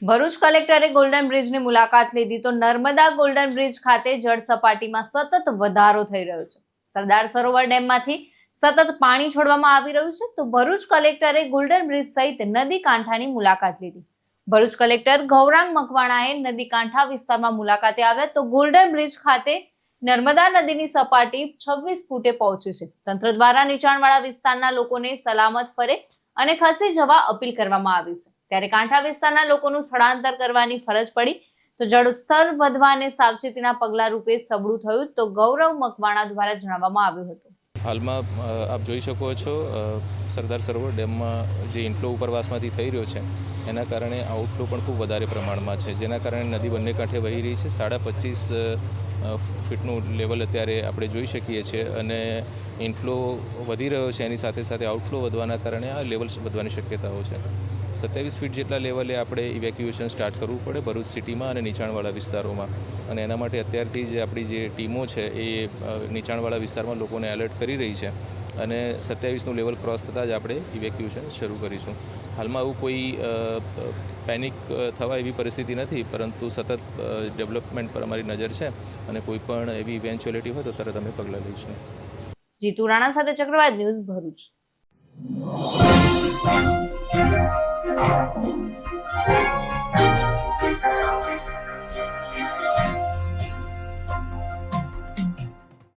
ભરૂચ કલેક્ટરે ગોલ્ડન બ્રિજની મુલાકાત લીધી તો નર્મદા ગોલ્ડન બ્રિજ ખાતે જળ સપાટીમાં સતત વધારો થઈ રહ્યો છે। સરદાર સરોવર ડેમમાંથી સતત પાણી છોડવામાં આવી રહ્યું છે તો ભરૂચ કલેક્ટરે ગોલ્ડન બ્રિજ સહિત નદી કાંઠાની મુલાકાત લીધી। ભરૂચ કલેક્ટર ગૌરાંગ મકવાણાએ નદી કાંઠા વિસ્તારમાં મુલાકાતે આવ્યા તો ગોલ્ડન બ્રિજ ખાતે નર્મદા નદીની સપાટી 26 ફૂટે પહોંચી છે। તંત્ર દ્વારા નીચાણવાળા વિસ્તારના લોકોને સલામત ફરે અને ખસી જવા અપીલ કરવામાં આવી છે। ત્યારે કાંઠા વિસ્તારના લોકોનું સ્થળાંતર કરવાની ફરજ પડી તો જળસ્તર વધવાને સાવચેતીના પગલા રૂપે સબળું થયું તો ગૌરવ મકવાણા દ્વારા જણાવવામાં આવ્યું હતું। હાલમાં આપ જોઈ શકો છો સરદાર સરોવર ડેમમાં જે ઇનફ્લો ઉપરવાસમાંથી થઈ રહ્યો છે એના કારણે આઉટફ્લો પણ ખૂબ વધારે પ્રમાણમાં છે, જેના કારણે નદી બંને કાંઠે વહી રહી છે। 25.5 ફીટનું લેવલ અત્યારે આપણે જોઈ શકીએ છીએ અને ઇનફ્લો વધી રહ્યો છે, એની સાથે સાથે આઉટફ્લો વધવાના કારણે આ લેવલ વધવાની શક્યતાઓ છે। 27 ફીટ જેટલા લેવલે આપણે ઇવેક્યુએશન સ્ટાર્ટ કરવું પડે ભરૂચ સિટીમાં અને નીચાણવાળા વિસ્તારોમાં, અને એના માટે અત્યારથી જ આપણી જે ટીમો છે એ નીચાણવાળા વિસ્તારમાં લોકોને એલર્ટ કરી રહી છે અને 27નું લેવલ ક્રોસ થતાં જ આપણે ઇવેક્યુએશન શરૂ કરીશું। હાલમાં આવું કોઈ પેનિક થવા એવી પરિસ્થિતિ નથી, પરંતુ સતત ડેવલપમેન્ટ પર અમારી નજર છે અને કોઈ પણ એવી ઇવેન્ચ્યુઅલિટી હોય તો તરત અમે પગલાં લઈશું। જીતુ રાણા સાથે ચક્રવાત ન્યૂઝ ભરૂચ।